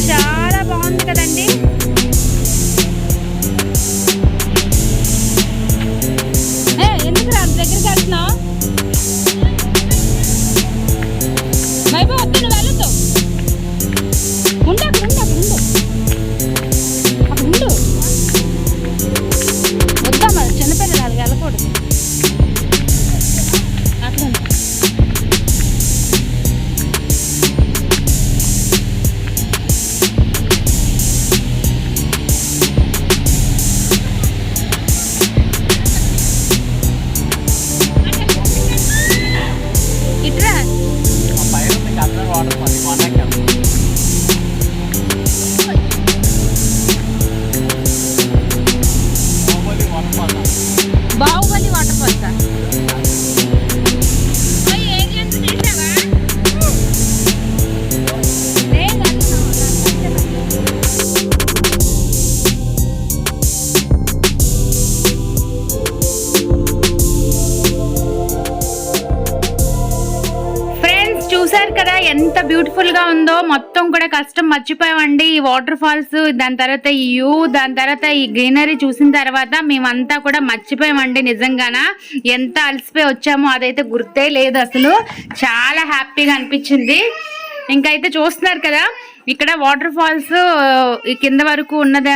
చాలా బాగుంది కదండి. ఎందుకు రా దగ్గరికి వెళ్తున్నావు? వైభవ్ వద్దు, నువ్వు వెళ్ళొద్దు. ఉండు అక్కడ, ఉండు అక్కడ, ఉండు అక్కడ, ఉండు. వద్దా మరి చిన్నపిల్లలు అలాగే వెళ్ళకూడదు. అట్లా బాహుబలి వాటర్ ఫాల్స్. చూసారు కదా ఎంత బ్యూటిఫుల్ గా ఉందో. మొత్తం కూడా కష్టం మర్చిపోయామండి. ఈ వాటర్ ఫాల్స్, దాని తర్వాత ఈ దాని తర్వాత ఈ గ్రీనరీ చూసిన తర్వాత మేమంతా కూడా మర్చిపోయామండి. నిజంగానా ఎంత అలసిపోయి వచ్చామో అదైతే గుర్తే లేదు అసలు. చాలా హ్యాపీగా అనిపించింది. ఇంకైతే చూస్తున్నారు కదా ఇక్కడ వాటర్ ఫాల్స్ ఈ కింద వరకు ఉన్నది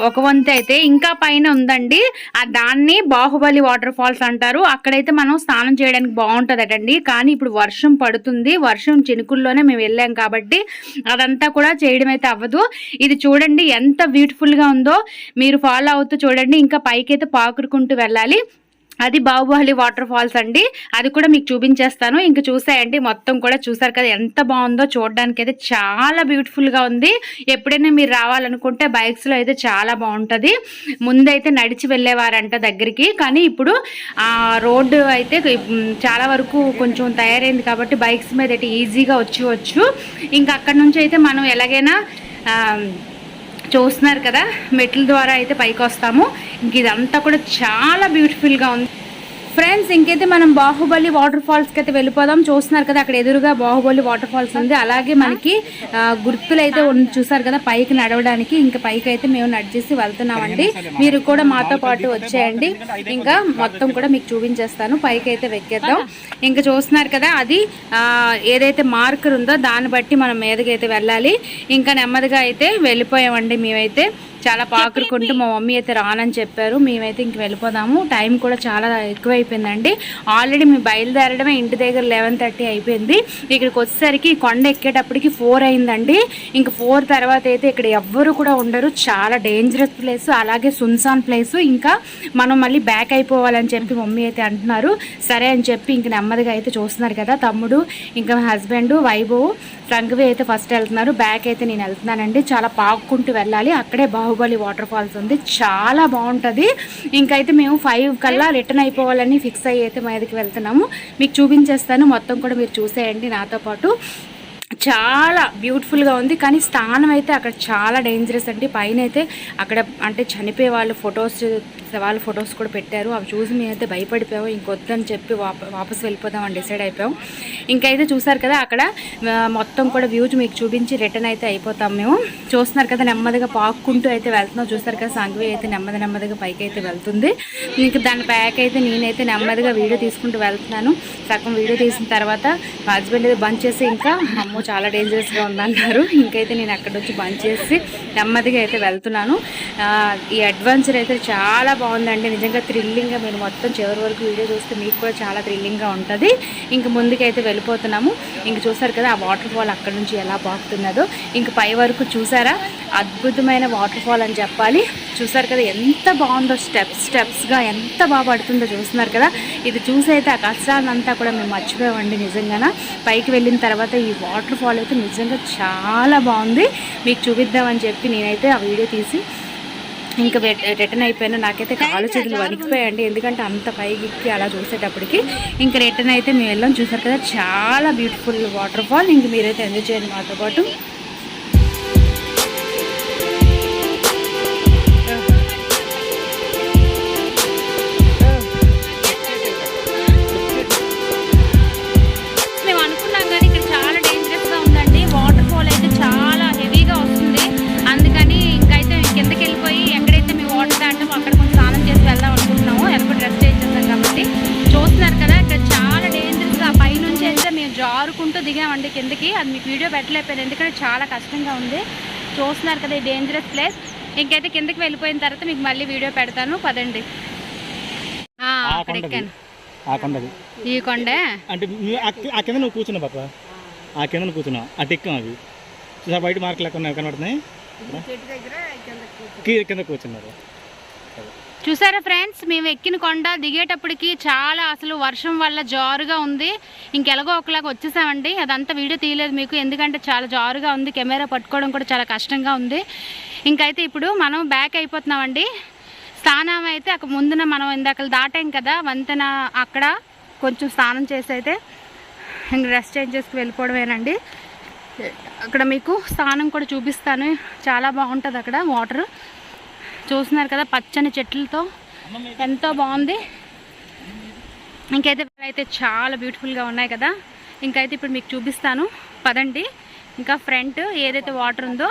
ఒక వంతు అయితే, ఇంకా పైన ఉందండి. దాన్ని బాహుబలి వాటర్ ఫాల్స్ అంటారు. అక్కడైతే మనం స్నానం చేయడానికి బాగుంటుందటండి. కానీ ఇప్పుడు వర్షం పడుతుంది, వర్షం చినుకుల్లోనే మేము వెళ్ళాం కాబట్టి అదంతా కూడా చేయడం అయితే అవ్వదు. ఇది చూడండి ఎంత బ్యూటిఫుల్ గా ఉందో. మీరు ఫాలో అవుతూ చూడండి. ఇంకా పైకి అయితే పాకురుకుంటూ వెళ్ళాలి. అది బాహుబలి వాటర్ ఫాల్స్ అండి. అది కూడా మీకు చూపించేస్తాను. ఇంక చూసాయండి మొత్తం కూడా చూసారు కదా ఎంత బాగుందో. చూడడానికి అయితే చాలా బ్యూటిఫుల్ గా ఉంది. ఎప్పుడైనా మీరు రావాలనుకుంటే బైక్స్ లో అయితే చాలా బాగుంటది. ముందైతే నడిచి వెళ్ళేవారంట దగ్గరికి, కానీ ఇప్పుడు ఆ రోడ్డు అయితే చాలా వరకు కొంచెం తయారైంది కాబట్టి బైక్స్ మీద అయితే ఈజీగా వచ్చి ఇంకా అక్కడ నుంచి అయితే మనం ఎలాగైనా చూస్తున్నారు కదా మెట్ల ద్వారా అయితే పైకి వస్తాము. ఇంక ఇదంతా కూడా చాలా బ్యూటిఫుల్గా ఉంది ఫ్రెండ్స్. ఇంకైతే మనం బాహుబలి వాటర్ ఫాల్స్కి అయితే వెళ్ళిపోదాం. చూస్తున్నారు కదా అక్కడ ఎదురుగా బాహుబలి వాటర్ ఫాల్స్ ఉంది. అలాగే మనకి గుర్తులు అయితే చూసారు కదా పైకి నడవడానికి. ఇంకా పైకి అయితే మేము నడిచేసి వెళ్తున్నామండి. మీరు కూడా మాతో పాటు వచ్చేయండి. ఇంకా మొత్తం కూడా మీకు చూపించేస్తాను. పైకి అయితే వెక్కేద్దాం. ఇంకా చూస్తున్నారు కదా అది ఏదైతే మార్కర్ ఉందో దాన్ని బట్టి మనం మీదకి అయితే వెళ్ళాలి. ఇంకా నెమ్మదిగా అయితే వెళ్ళిపోయామండి మేమైతే. చాలా పాకురుకుంటూ మా మమ్మీ అయితే రానని చెప్పారు. మేమైతే ఇంక వెళ్ళిపోదాము. టైం కూడా చాలా ఎక్కువైపోయిందండి. ఆల్రెడీ మేము బయలుదేరడమే ఇంటి దగ్గర 11:30 అయిపోయింది. ఇక్కడికి వచ్చేసరికి కొండ ఎక్కేటప్పటికి 4 అయిందండి. ఇంక 4 తర్వాత అయితే ఇక్కడ ఎవ్వరు కూడా ఉండరు. చాలా డేంజరస్ ప్లేస్, అలాగే సున్సాన్ ప్లేస్. ఇంకా మనం మళ్ళీ బ్యాక్ అయిపోవాలని చెప్పి మమ్మీ అయితే అంటున్నారు. సరే అని చెప్పి ఇంక నెమ్మదిగా అయితే చూస్తున్నారు కదా, తమ్ముడు ఇంకా హస్బెండ్ వైభవ్ సంఘవి అయితే ఫస్ట్ వెళ్తున్నారు. బ్యాక్ అయితే నేను వెళ్తున్నానండి. చాలా పాక్కుంటూ వెళ్ళాలి. అక్కడే బాహుబలి వాటర్ ఫాల్స్ ఉంది, చాలా బాగుంటుంది. ఇంకైతే మేము 5 కల్లా రిటర్న్ అయిపోవాలని ఫిక్స్ అయ్యి అయితే మీదకి వెళ్తున్నాము. మీకు చూపించేస్తాను, మొత్తం కూడా మీరు చూసేయండి నాతో పాటు. చాలా బ్యూటిఫుల్గా ఉంది, కానీ స్థానం అయితే అక్కడ చాలా డేంజరస్ అండి. పైన అయితే అక్కడ అంటే చనిపోయే వాళ్ళు ఫొటోస్ కూడా పెట్టారు. అవి చూసి మేమైతే భయపడిపోయాము. ఇంకొద్దని చెప్పి వాపస్ వెళ్ళిపోదామని డిసైడ్ అయిపోయాం. ఇంకైతే చూసారు కదా అక్కడ మొత్తం కూడా వ్యూస్ మీకు చూపించి రిటర్న్ అయితే అయిపోతాం మేము. చూస్తున్నారు కదా నెమ్మదిగా పాక్కుంటూ అయితే వెళ్తున్నాం. చూసారు కదా సంఘవి అయితే నెమ్మదిగా పైకి అయితే వెళ్తుంది. ఇంకా దాని బ్యాక్ అయితే నేనైతే నెమ్మదిగా వీడియో తీసుకుంటూ వెళ్తున్నాను. సగం వీడియో తీసిన తర్వాత మా హస్బెండ్ అయితే బంద్ చేసి ఇంకా అమ్మో చాలా డేంజరస్గా ఉందన్నారు. ఇంకైతే నేను అక్కడ వచ్చి బంద్ చేసి నెమ్మదిగా అయితే వెళ్తున్నాను. ఈ అడ్వెంచర్ అయితే చాలా బాగుందండి, నిజంగా థ్రిల్లింగ్గా. మీరు మొత్తం చివరి వరకు వీడియో చూస్తే మీకు కూడా చాలా థ్రిల్లింగ్గా ఉంటుంది. ఇంక ముందుకైతే వెళ్ళిపోతున్నాము. ఇంక చూసారు కదా ఆ వాటర్ ఫాల్ అక్కడ నుంచి ఎలా బాగుతున్నదో. ఇంక పై వరకు చూసారా, అద్భుతమైన వాటర్ ఫాల్ అని చెప్పాలి. చూసారు కదా ఎంత బాగుందో, స్టెప్స్గా ఎంత బాగా పడుతుందో చూస్తున్నారు కదా. ఇది చూసి అయితే ఆ కష్టాలంతా కూడా మేము మర్చిపోయామండి నిజంగా. పైకి వెళ్ళిన తర్వాత ఈ వాటర్ ఫాల్ అయితే నిజంగా చాలా బాగుంది. మీకు చూపిద్దామని చెప్పి నేనైతే ఆ వీడియో తీసి ఇంకా రిటర్న్ అయిపోయాను. నాకైతే కాలు చేతులు వణికిపోయాయండి, ఎందుకంటే అంత పైకి అలా చూసేటప్పటికి. ఇంకా రిటర్న్ అయితే మేము వెళ్ళాం. చూసారు కదా చాలా బ్యూటిఫుల్ వాటర్ ఫాల్. ఇంక మీరైతే ఎంజాయ్ చేయండి మాతో పాటు. మేము అనుకున్నాం కానీ ఇక్కడ చాలా డేంజరస్గా ఉందండి. వాటర్ ఫాల్ అయితే చాలా హెవీగా వస్తుంది. అందుకని ఇంకైతే కిందకి వెళ్ళిపోయి ఎక్కడైతే మేము వాటర్ దాటామో అక్కడ కొంచెం స్నానం చేసి వెళ్దాం అనుకుంటున్నాము. ఎక్కడ డ్రెస్ చేంజ్ చేస్తాం కాబట్టి. చూస్తున్నారు కదా ఇక్కడ చాలా డేంజరస్గా పైనుంచి అయితే మేము జారుకుంటూ దిగామండి కిందకి. అది మీకు వీడియో పెట్టలేకపోయాను ఎందుకంటే చాలా కష్టంగా ఉంది. చూస్తున్నారు కదా ఈ డేంజరస్ ప్లేస్. ఇంకైతే కిందకి వెళ్ళిపోయిన తర్వాత మీకు మళ్ళీ వీడియో పెడతాను, పదండి. అక్కడ ఎక్కాను ఈ కొండ అంటే ఆ కింద నువ్వు కూర్చున్నావు పాప, ఆ కింద నువ్వు కూర్చున్నావు, అటు ఎక్కాం. అవి చూసా బయట మార్కులు ఎక్కడ కనబడుతున్నాయి, కింద కూర్చున్నారు. చూసారా ఫ్రెండ్స్, మేము ఎక్కిన కొండ దిగేటప్పటికి చాలా అసలు వర్షం వల్ల జారుగా ఉంది. ఇంకెలాగో ఒకలాగా వచ్చేసామండి. అదంతా వీడియో తీయలేదు మీకు, ఎందుకంటే చాలా జారుగా ఉంది. కెమెరా పట్టుకోవడం కూడా చాలా కష్టంగా ఉంది. ఇంకైతే ఇప్పుడు మనం బ్యాక్ అయిపోతున్నామండి. స్నానం అయితే అక్కడ ముందున మనం ఇందాక దాటాం కదా వంతెన, అక్కడ కొంచెం స్నానం చేసి అయితే ఇంక డ్రెస్ చేంజ్ చేసుకు వెళ్ళిపోవడమేనండి. అక్కడ మీకు స్నానం కూడా చూపిస్తాను, చాలా బాగుంటుంది అక్కడ వాటర్. చూస్తున్నారు కదా పచ్చని చెట్లతో ఎంతో బాగుంది. ఇంకైతే చాలా బ్యూటిఫుల్గా ఉన్నాయి కదా. ఇంకైతే ఇప్పుడు మీకు చూపిస్తాను, పదండి. ఇంకా ఫ్రంట్ ఏదైతే వాటర్ ఉందో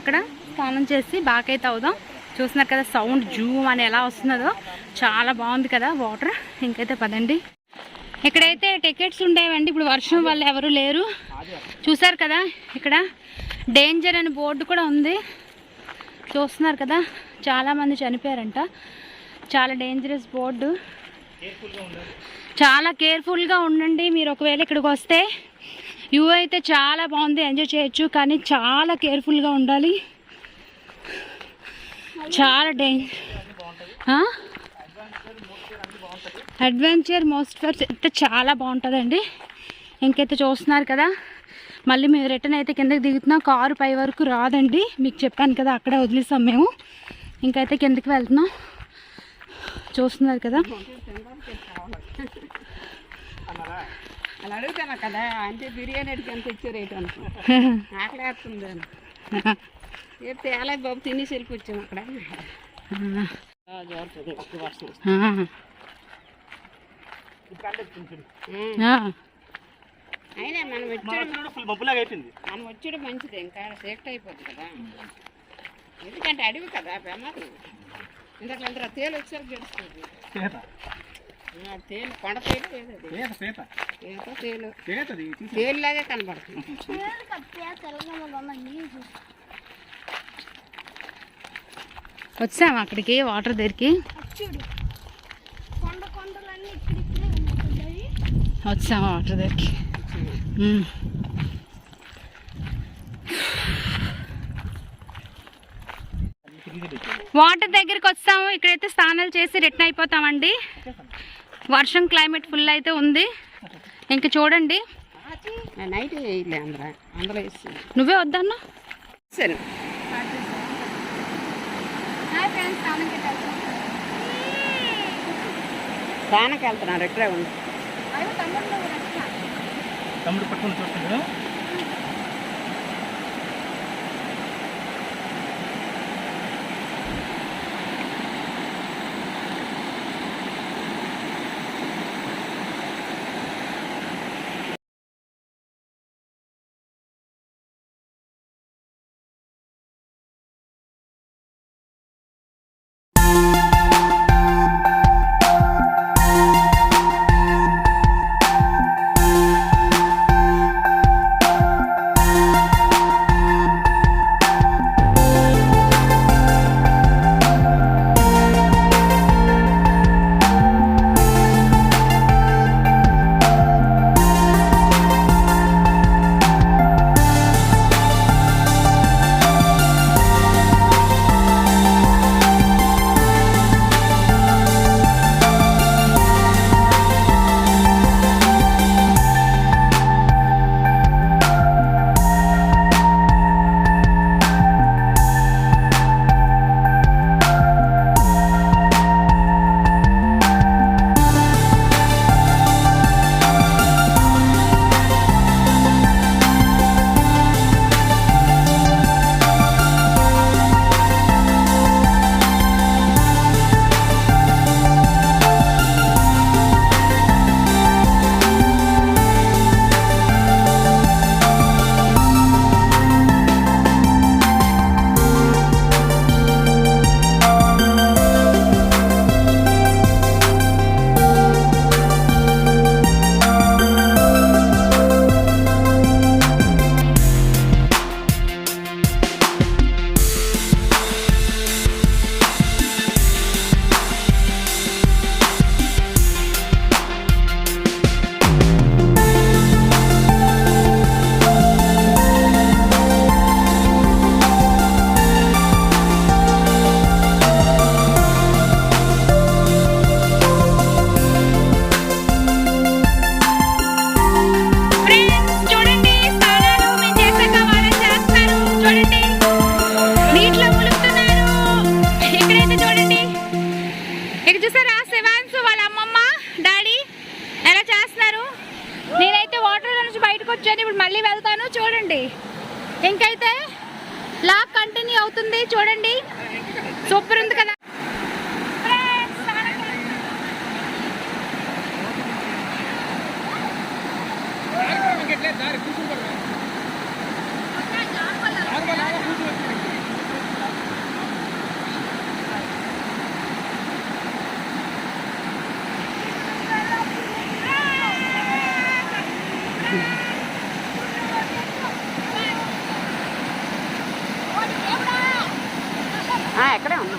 అక్కడ స్నానం చేసి బాకైతే అవుదాం. చూస్తున్నారు కదా సౌండ్ జూమ్ అని ఎలా వస్తున్నదో, చాలా బాగుంది కదా వాటర్. ఇంకైతే పదండి. ఇక్కడైతే టికెట్స్ ఉండేవండి, ఇప్పుడు వర్షం వల్ల ఎవరు లేరు. చూసారు కదా ఇక్కడ డేంజర్ అని బోర్డు కూడా ఉంది. చూస్తున్నారు కదా చాలామంది చనిపోయారంట. చాలా డేంజరస్ బోర్డు, చాలా కేర్ఫుల్గా ఉండండి మీరు ఒకవేళ ఇక్కడికి వస్తే. వ్యూ అయితే చాలా బాగుంది, ఎంజాయ్ చేయొచ్చు, కానీ చాలా కేర్ఫుల్గా ఉండాలి. చాలా అడ్వెంచర్ మోస్ట్ ఫస్ట్ అయితే చాలా బాగుంటుందండి. ఇంకైతే చూస్తున్నారు కదా మళ్ళీ మేము రిటర్న్ అయితే కిందకి దిగుతున్నాం. కారు పై వరకు రాదండి, మీకు చెప్పాను కదా అక్కడే వదిలేసాం మేము. ఇంకైతే కిందకి వెళ్తున్నాం. చూస్తున్నారు కదా అలా అడుగుతాను కదా, అంటే బిర్యానీ ఎంత ఇచ్చే రేట్ అనుకో ఆకలేస్తుంది చెప్తే ఎలా బాబు తినేసి వెళ్ళిపోచ్చాము అక్కడ. అయినా మనం వచ్చాడు మంచిది, ఇంకా సేఫ్ట్ అయిపోతుంది కదా. ఎందుకంటే అడవి కదా ప్రమాదం. ఇంతకంటే తేలు వచ్చారు గడుస్తుంది. తేలు కొండ తేలు తేలులాగే కనబడుతుంది. వచ్చాము అక్కడికి వాటర్ దగ్గరికి. వచ్చాము వాటర్ దగ్గరికి. వాటర్ దగ్గరికి వస్తాము. ఇక్కడైతే స్నానాలు చేసి రిటర్న్ అయిపోతామండి. వర్షం క్లైమేట్ ఫుల్ అయితే ఉంది. ఇంక చూడండి, నైట్ వేయలే అందులో వేసి నువ్వే వద్దన్నా. సరే స్నానకి వెళ్తున్నారు, ఇక్కడే ఉంది. తమ్ముడు పట్టుకుని చూస్తున్నాడు. ఇప్పుడు మళ్ళీ వెళ్తాను. చూడండి, ఇంకైతే లాగ్ కంటిన్యూ అవుతుంది. చూడండి, సూపర్ ఉంది కదా. ఎక్కడే ఉన్నా.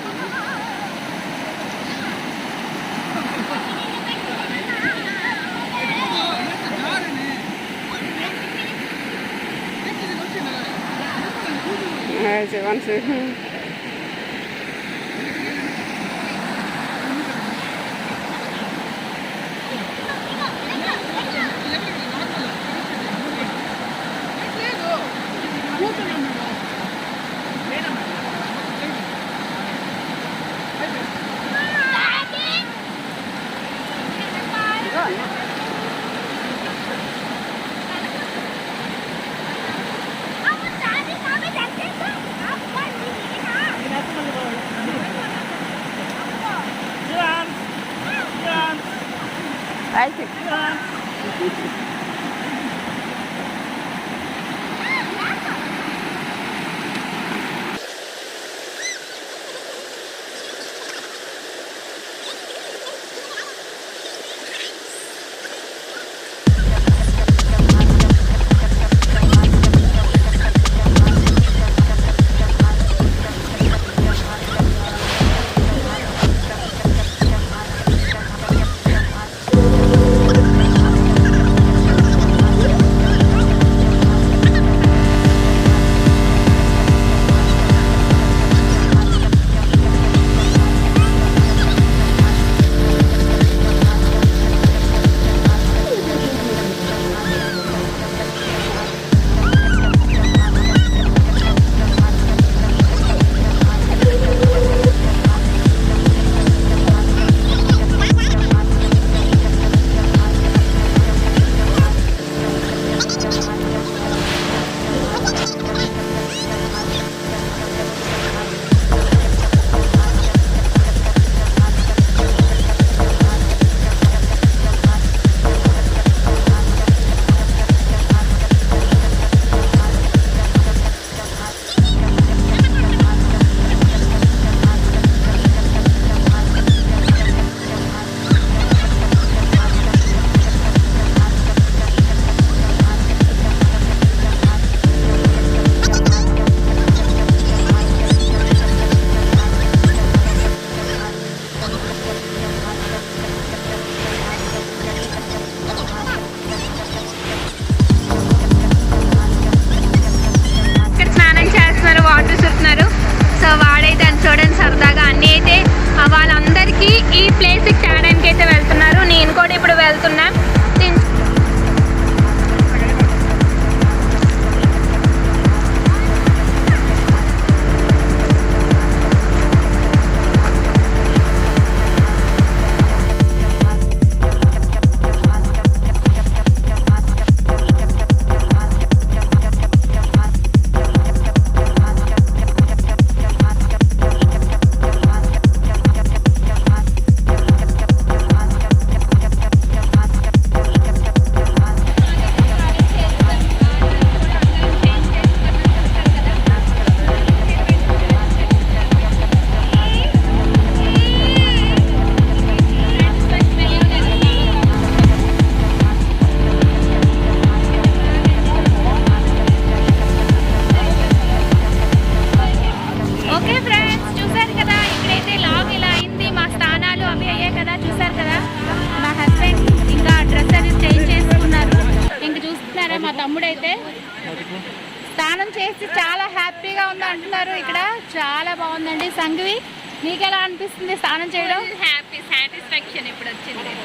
ఇక్కడైతే లాగ్ ఇలా అయింది, మా స్థానాలు అవి అయ్యాయి కదా, చూసారు కదా. మా హస్బెండ్ ఇంకా డ్రెస్ అది చేంజ్ చేసుకున్నారు. ఇంకా చూస్తున్నారా మా తమ్ముడైతే స్నానం చేసి చాలా హ్యాపీగా ఉంది అంటున్నారు. ఇక్కడ చాలా బాగుందండి. సంఘవి నీకు ఎలా అనిపిస్తుంది స్నానం చేయడం? హ్యాపీ సాటిస్ఫాక్షన్ ఇప్పుడు వచ్చింది.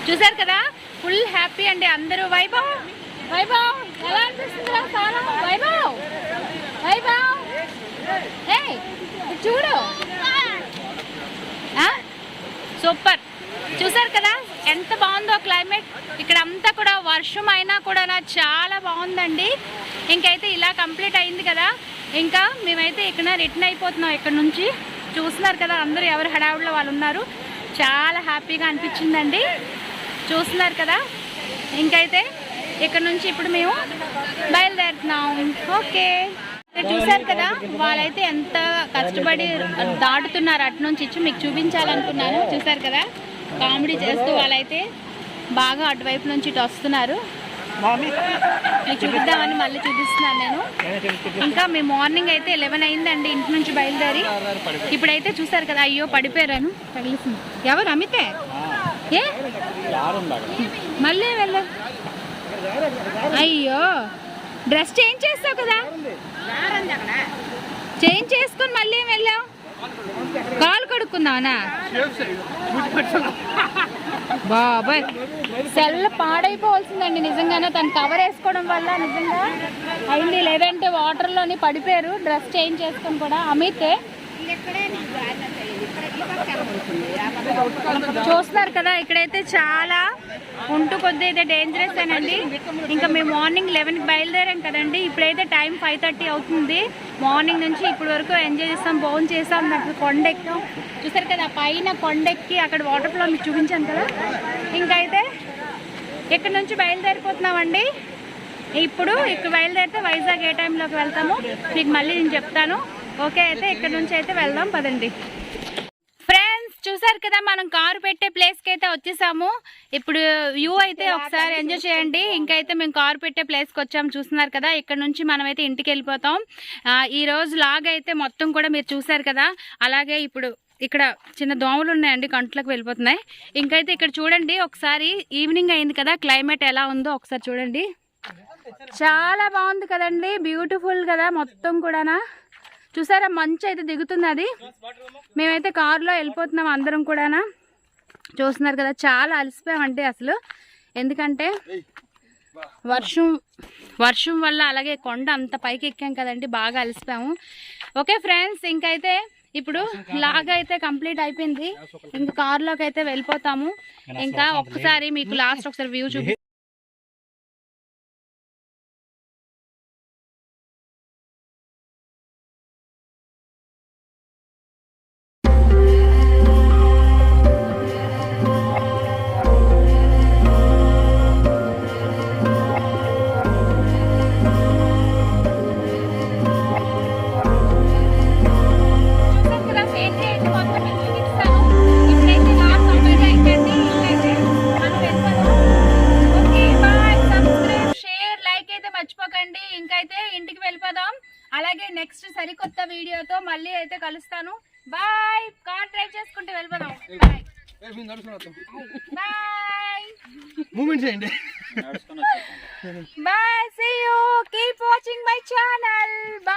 చూసారు కదా, ఫుల్ హ్యాపీ అండి అందరూ. వైభవ్ వైభవ్ ఎలా అనిపిస్తుందిరా స్నానం? వైభవ్ వైభవ్ చూడు, సూపర్. చూసారు కదా ఎంత బాగుందో క్లైమేట్. ఇక్కడ అంతా కూడా వర్షం అయినా కూడా చాలా బాగుందండి. ఇంకైతే ఇలా కంప్లీట్ అయింది కదా, ఇంకా మేమైతే ఇక్కడ రిటర్న్ అయిపోతున్నాం ఇక్కడ నుంచి. చూస్తున్నారు కదా అందరూ ఎవరు హడావుడిలో వాళ్ళు ఉన్నారు. చాలా హ్యాపీగా అనిపించిందండి. చూస్తున్నారు కదా, ఇంకైతే ఇక్కడ నుంచి ఇప్పుడు మేము బయలుదేరుతున్నాం. ఓకే, చూసారు కదా వాళ్ళైతే ఎంత కష్టపడి దాటుతున్నారు అటు నుంచి ఇచ్చి మీకు చూపించాలనుకున్నాను. చూసారు కదా కామెడీ చేస్తూ వాళ్ళైతే బాగా అటువైపు నుంచి ఇటు వస్తున్నారు. మీకు చూపిద్దామని మళ్ళీ చూపిస్తున్నాను నేను. ఇంకా మేము మార్నింగ్ అయితే 11 అయిందండి ఇంటి నుంచి బయలుదేరి. ఇప్పుడైతే చూసారు కదా, అయ్యో పడిపోయాను, తగిలిసింది. ఎవరు అమితే? ఏ మళ్ళీ వెళ్ళ, అయ్యో డ్రెస్ చేంజ్ చేస్తావు కదా, చేంజ్ చేసుకొని మళ్ళీ ఏం వెళ్ళావు? కాలు కడుక్కుందావనా? బాబాయ్ సెల్ పాడైపోవాల్సిందండి నిజంగానే. తను కవర్ వేసుకోవడం వల్ల నిజంగా అయింది, లేదంటే వాటర్లోని పడిపోయారు. డ్రెస్ చేంజ్ చేసుకొని కూడా. అమితే చూస్తున్నారు కదా ఇక్కడైతే చాలా ఉంటూ కొద్ది అయితే డేంజరస్ అనండి. ఇంకా మేము మార్నింగ్ 11కి బయలుదేరాం కదండి. ఇప్పుడైతే టైం 5:30 అవుతుంది. మార్నింగ్ నుంచి ఇప్పటి వరకు ఎంజాయ్ చేస్తాం, భోజనం చేస్తాం, కొండెక్కాం. చూసారు కదా పైన కొండెక్కి అక్కడ వాటర్ ఫ్లో మీకు చూపించాను కదా. ఇంకైతే ఇక్కడ నుంచి బయలుదేరిపోతున్నామండి. ఇప్పుడు ఇక్కడ బయలుదేరితే వైజాగ్ ఏ టైంలోకి వెళ్తామో మీకు మళ్ళీ నేను చెప్తాను. ఓకే, అయితే ఇక్కడ నుంచి అయితే వెళ్దాం పదండి. ఫ్రెండ్స్ చూసారు కదా మనం కారు పెట్టే ప్లేస్కి అయితే వచ్చేసాము. ఇప్పుడు వ్యూ అయితే ఒకసారి ఎంజాయ్ చేయండి. ఇంకైతే మేము కారు పెట్టే ప్లేస్కి వచ్చాము. చూస్తున్నారు కదా, ఇక్కడ నుంచి మనమైతే ఇంటికి వెళ్ళిపోతాం. ఈ రోజు లాగ్ అయితే మొత్తం కూడా మీరు చూసారు కదా. అలాగే ఇప్పుడు ఇక్కడ చిన్న దోమలు ఉన్నాయండి, కంట్లోకి వెళ్ళిపోతున్నాయి. ఇంకైతే ఇక్కడ చూడండి ఒకసారి, ఈవినింగ్ అయింది కదా, క్లైమేట్ ఎలా ఉందో ఒకసారి చూడండి. చాలా బాగుంది కదండి, బ్యూటిఫుల్ కదా మొత్తం కూడానా. చూసారా మంచు అయితే దిగుతుంది. అది మేమైతే కారులో వెళ్ళిపోతున్నాం అందరం కూడానా. చూస్తున్నారు కదా చాలా అలసిపోయామంటే అసలు, ఎందుకంటే వర్షం వల్ల అలాగే కొండ అంత పైకి ఎక్కాం కదండి, బాగా అలసిపోయాము. ఓకే ఫ్రెండ్స్, ఇంకైతే ఇప్పుడు లాగ్ అయితే కంప్లీట్ అయిపోయింది. ఇంకా కారులోకి అయితే వెళ్ళిపోతాము. ఇంకా ఒక్కసారి మీకు లాస్ట్ ఒకసారి వ్యూ చూపి మర్చిపోకండి. ఇంకైతే ఇంటికి వెళ్ళిపోదాం. అలాగే నెక్స్ట్ సరికొత్త వీడియోతో మళ్ళీ అయితే కలుస్తాను. బాయ్. కార్ డ్రైవ్ చేసుకుంటూ వెళ్ళిపోదాం. Bye bye. మూమెంట్ చేయండి. Bye. See you. Keep watching my channel. Bye.